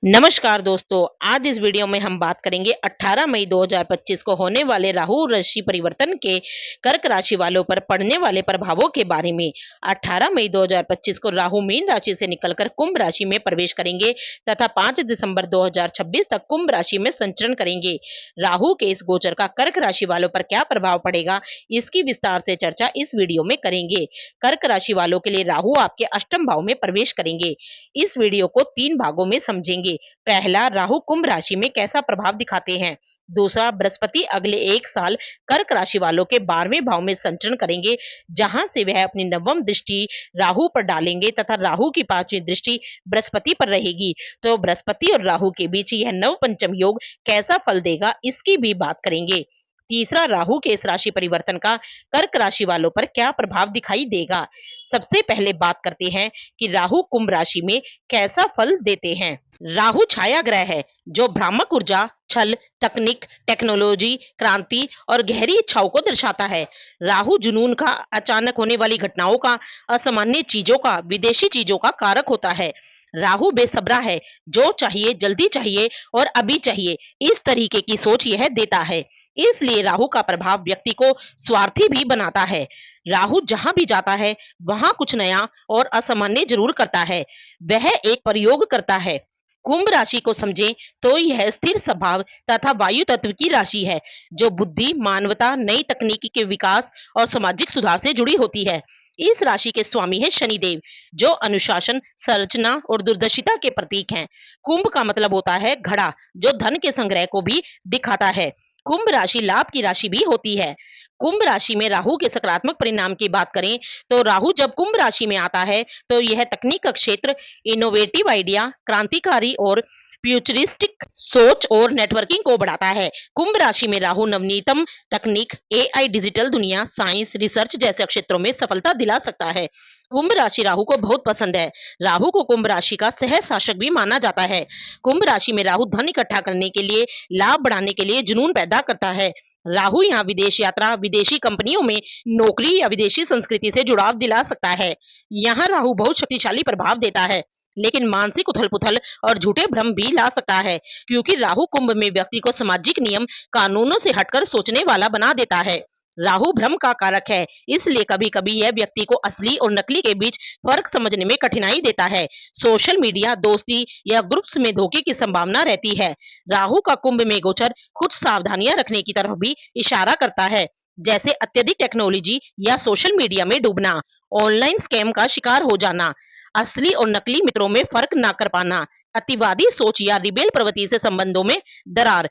नमस्कार दोस्तों, आज इस वीडियो में हम बात करेंगे 18 मई 2025 को होने वाले राहु राशि परिवर्तन के कर्क राशि वालों पर पड़ने वाले प्रभावों के बारे में। 18 मई 2025 को राहु मीन राशि से निकलकर कुंभ राशि में प्रवेश करेंगे तथा 5 दिसंबर 2026 तक कुंभ राशि में संचरण करेंगे। राहु के इस गोचर का कर्क राशि वालों पर क्या प्रभाव पड़ेगा, इसकी विस्तार से चर्चा इस वीडियो में करेंगे। कर्क राशि वालों के लिए राहु आपके अष्टम भाव में प्रवेश करेंगे। इस वीडियो को 3 भागों में समझेंगे। पहला, राहु कुंभ राशि में कैसा प्रभाव दिखाते हैं। दूसरा, बृहस्पति अगले 1 साल कर्क राशि वालों के 12वें भाव में संचरण करेंगे, जहां से वह अपनी नवम दृष्टि राहु पर डालेंगे तथा राहु की 5वीं दृष्टि बृहस्पति पर रहेगी। तो बृहस्पति और राहु के बीच यह नव पंचम योग कैसा फल देगा, इसकी भी बात करेंगे। तीसरा, राहु के इस राशि परिवर्तन का कर्क राशि वालों पर क्या प्रभाव दिखाई देगा। सबसे पहले बात करते हैं कि राहु कुंभ राशि में कैसा फल देते हैं। राहु छाया ग्रह है जो भ्रामक ऊर्जा, छल, तकनीक, टेक्नोलॉजी, क्रांति और गहरी इच्छाओं को दर्शाता है। राहु जुनून का, अचानक होने वाली घटनाओं का, असामान्य चीजों का, विदेशी चीजों का कारक होता है। राहु बेसब्रा है, जो चाहिए जल्दी चाहिए और अभी चाहिए, इस तरीके की सोच यह देता है। इसलिए राहु का प्रभाव व्यक्ति को स्वार्थी भी बनाता है। राहु जहां भी जाता है वहां कुछ नया और असामान्य जरूर करता है। वह एक प्रयोग करता है। कुंभ राशि को समझें तो यह स्थिर स्वभाव तथा वायु तत्व की राशि है, जो बुद्धि, मानवता, नई तकनीकी के विकास और सामाजिक सुधार से जुड़ी होती है। इस राशि के स्वामी है शनिदेव, जो अनुशासन, संरचना और दूरदर्शिता के प्रतीक हैं। कुंभ का मतलब होता है घड़ा, जो धन के संग्रह को भी दिखाता है। कुंभ राशि लाभ की राशि भी होती है। कुंभ राशि में राहु के सकारात्मक परिणाम की बात करें तो राहु जब कुंभ राशि में आता है तो यह तकनीक का क्षेत्र, इनोवेटिव आइडिया, क्रांतिकारी और फ्यूचरिस्टिक सोच और नेटवर्किंग को बढ़ाता है। कुंभ राशि में राहु नवनीतम तकनीक, एआई, डिजिटल दुनिया, साइंस, रिसर्च जैसे क्षेत्रों में सफलता दिला सकता है। कुंभ राशि राहु को बहुत पसंद है। राहु को कुंभ राशि का सह शासक भी माना जाता है। कुंभ राशि में राहु धन इकट्ठा करने के लिए, लाभ बढ़ाने के लिए जुनून पैदा करता है। राहु यहाँ विदेश यात्रा, विदेशी कंपनियों में नौकरी या विदेशी संस्कृति से जुड़ाव दिला सकता है। यहाँ राहु बहुत शक्तिशाली प्रभाव देता है, लेकिन मानसिक उथल पुथल और झूठे भ्रम भी ला सकता है, क्योंकि राहु कुंभ में व्यक्ति को सामाजिक नियम कानूनों से हटकर सोचने वाला बना देता है। राहु भ्रम का कारक है, इसलिए कभी कभी यह व्यक्ति को असली और नकली के बीच फर्क समझने में कठिनाई देता है। सोशल मीडिया, दोस्ती या ग्रुप्स में धोखे की संभावना रहती है। राहु का कुंभ में गोचर कुछ सावधानियां रखने की तरफ भी इशारा करता है, जैसे अत्यधिक टेक्नोलॉजी या सोशल मीडिया में डूबना, ऑनलाइन स्कैम का शिकार हो जाना, असली और नकली मित्रों में फर्क ना कर पाना, अतिवादी सोच या रिबेल प्रवृत्ति से संबंधों में दरार।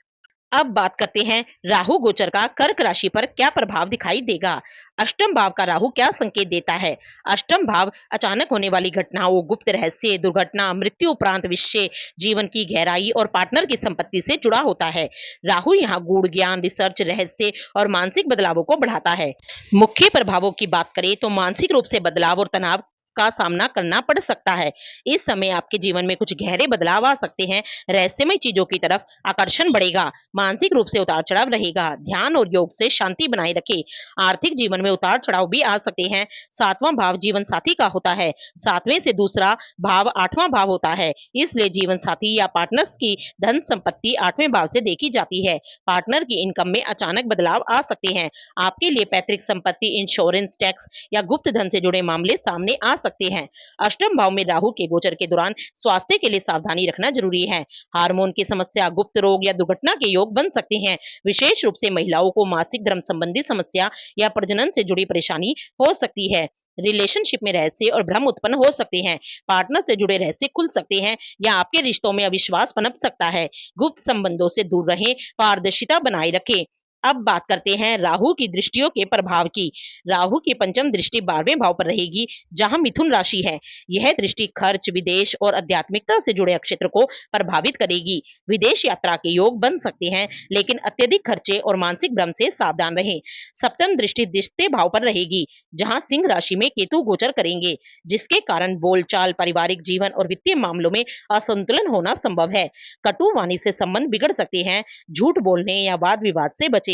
अब बात करते हैं राहु गोचर का कर्क राशि पर क्या प्रभाव दिखाई देगा। अष्टम भाव का राहु क्या संकेत देता है। अष्टम भाव अचानक होने वाली घटनाओं, गुप्त रहस्य, दुर्घटना, मृत्यु उपरांत विषय, जीवन की गहराई और पार्टनर की संपत्ति से जुड़ा होता है। राहु यहाँ गूढ़ ज्ञान, रिसर्च, रहस्य और मानसिक बदलावों को बढ़ाता है। मुख्य प्रभावों की बात करें तो मानसिक रूप से बदलाव और तनाव का सामना करना पड़ सकता है। इस समय आपके जीवन में कुछ गहरे बदलाव आ सकते हैं। रहस्यमय चीजों की तरफ आकर्षण बढ़ेगा। मानसिक रूप से उतार चढ़ाव रहेगा। ध्यान और योग से शांति बनाए रखें। आर्थिक जीवन में उतार चढ़ाव भी आ सकते हैं। 7वां भाव जीवन साथी का होता है। 7वें से दूसरा भाव 8वां भाव होता है, इसलिए जीवन साथी या पार्टनर्स की धन संपत्ति 8वें भाव से देखी जाती है। पार्टनर की इनकम में अचानक बदलाव आ सकते हैं। आपके लिए पैतृक संपत्ति, इंश्योरेंस, टैक्स या गुप्त धन से जुड़े मामले सामने आ सकते हैं। अष्टम भाव में राहु के गोचर के दौरान स्वास्थ्य के लिए सावधानी रखना जरूरी है। हार्मोन की समस्या, गुप्त रोग या दुर्घटना के योग बन सकते हैं। विशेष रूप से महिलाओं को मासिक धर्म संबंधी समस्या या प्रजनन से जुड़ी परेशानी हो सकती है। रिलेशनशिप में रहस्य और भ्रम उत्पन्न हो सकते हैं। पार्टनर से जुड़े रहस्य खुल सकते हैं या आपके रिश्तों में अविश्वास पनप सकता है। गुप्त संबंधों से दूर रहें, पारदर्शिता बनाए रखें। अब बात करते हैं राहु की दृष्टियों के प्रभाव की। राहु की पंचम दृष्टि 12वें भाव पर रहेगी, जहां मिथुन राशि है। यह दृष्टि खर्च, विदेश और आध्यात्मिकता से जुड़े क्षेत्र को प्रभावित करेगी। विदेश यात्रा के योग बन सकते हैं, लेकिन अत्यधिक खर्चे और मानसिक भ्रम से सावधान रहें। सप्तम दृष्टि द्वितीय भाव पर रहेगी, जहां सिंह राशि में केतु गोचर करेंगे, जिसके कारण बोलचाल, पारिवारिक जीवन और वित्तीय मामलों में असंतुलन होना संभव है। कटु वाणी से संबंध बिगड़ सकते हैं। झूठ बोलने या वाद विवाद से बचें।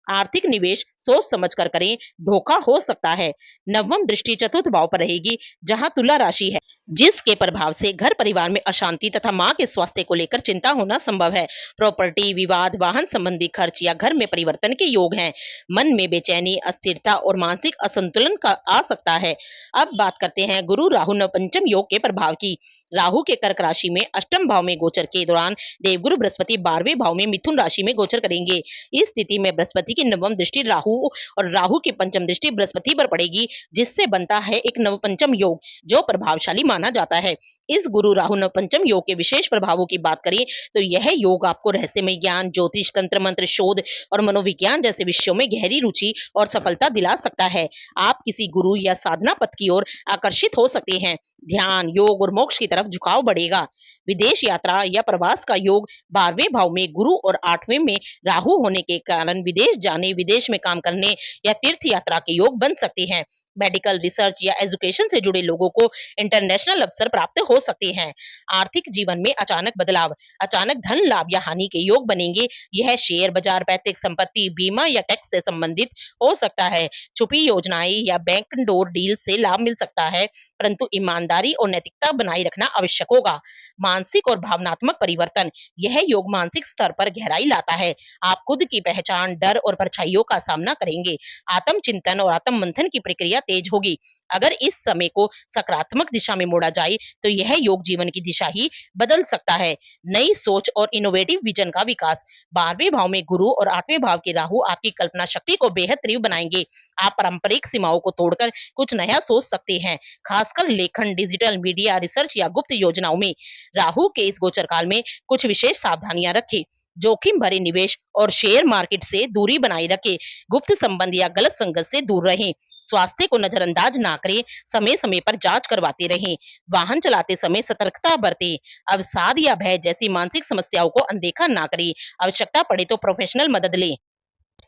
आर्थिक निवेश सोच समझ कर करें, धोखा हो सकता है। नवम दृष्टि चतुर्थ भाव पर रहेगी, जहां तुला राशि है। जिसके प्रभाव से घर परिवार में अशांति तथा मां के स्वास्थ्य को लेकर चिंता होना संभव है। प्रॉपर्टी विवाद, वाहन संबंधी खर्च या घर में परिवर्तन के योग हैं। मन में बेचैनी, अस्थिरता और मानसिक असंतुलन का आ सकता है। अब बात करते हैं गुरु राहु नवपंचम योग के प्रभाव की। राहु के कर्क राशि में अष्टम भाव में गोचर के दौरान देवगुरु बृहस्पति 12वें भाव में मिथुन राशि में गोचर करेंगे। इस स्थिति में बृहस्पति की नवम दृष्टि राहु और राहु की पंचम दृष्टि बृहस्पति पर पड़ेगी, जिससे बनता है एक नवपंचम योग, जो प्रभावशाली माना जाता है। इस गुरु राहु नवपंचम योग के विशेष प्रभावों की बात करें तो यह योग आपको रहस्यमय ज्ञान, ज्योतिष, तंत्र मंत्र शोध और मनोविज्ञान जैसे विषयों में गहरी रुचि और सफलता दिला सकता है। आप किसी गुरु या साधना पथ की ओर आकर्षित हो सकते हैं। ध्यान, योग और मोक्ष की तरफ झुकाव बढ़ेगा। विदेश यात्रा या प्रवास का योग 12वें भाव में गुरु और 8वें में राहु होने के कारण विदेश जाने, विदेश में काम करने या तीर्थ यात्रा के योग बन सकते हैं। मेडिकल रिसर्च या एजुकेशन से जुड़े लोगों को इंटरनेशनल अवसर प्राप्त हो सकते हैं। आर्थिक जीवन में अचानक बदलाव, अचानक धन लाभ या हानि के योग बनेंगे। यह शेयर बाजार, पैतृक संपत्ति, बीमा या टैक्स से संबंधित हो सकता है। छुपी योजनाएं या बैंक डोर डील से लाभ मिल सकता है, परंतु ईमानदारी और नैतिकता बनाए रखना आवश्यक होगा। मानसिक और भावनात्मक परिवर्तन, यह योग मानसिक स्तर पर गहराई लाता है। आप खुद की पहचान, डर और परछाइयों का सामना करेंगे। आत्मचिंतन और आत्म मंथन की प्रक्रिया तेज होगी। अगर इस समय को सकारात्मक दिशा में मोड़ा जाए तो यह योग जीवन की दिशा ही बदल सकता है। नई सोच और इनोवेटिव विजन का विकास, 12वें भाव में गुरु और 8वें भाव के राहु आपकी कल्पना शक्ति को बेहद तीव्र बनाएंगे। आप पारंपरिक सीमाओं को तोड़कर कुछ नया सोच सकते हैं, खासकर लेखन, डिजिटल मीडिया, रिसर्च या गुप्त योजनाओं में। राहु के इस गोचर काल में कुछ विशेष सावधानियां रखें। जोखिम भरे निवेश और शेयर मार्केट से दूरी बनाए रखें। गुप्त संबंध या गलत संगत से दूर रहें। स्वास्थ्य को नजरअंदाज ना करें, समय समय पर जांच करवाते रहें। वाहन चलाते समय सतर्कता बरतें। अवसाद या भय जैसी मानसिक समस्याओं को अनदेखा ना करें। आवश्यकता पड़े तो प्रोफेशनल मदद लें।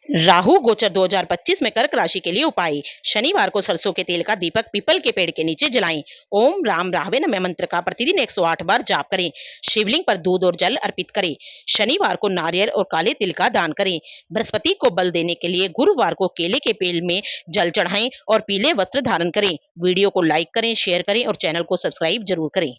राहु गोचर 2025 में कर्क राशि के लिए उपाय। शनिवार को सरसों के तेल का दीपक पीपल के पेड़ के नीचे जलाएं। ओम राम राघवे नमः मंत्र का प्रतिदिन 108 बार जाप करें। शिवलिंग पर दूध और जल अर्पित करें। शनिवार को नारियल और काले तिल का दान करें। बृहस्पति को बल देने के लिए गुरुवार को केले के पेड़ में जल चढ़ाएं और पीले वस्त्र धारण करें। वीडियो को लाइक करें, शेयर करें और चैनल को सब्सक्राइब जरूर करें।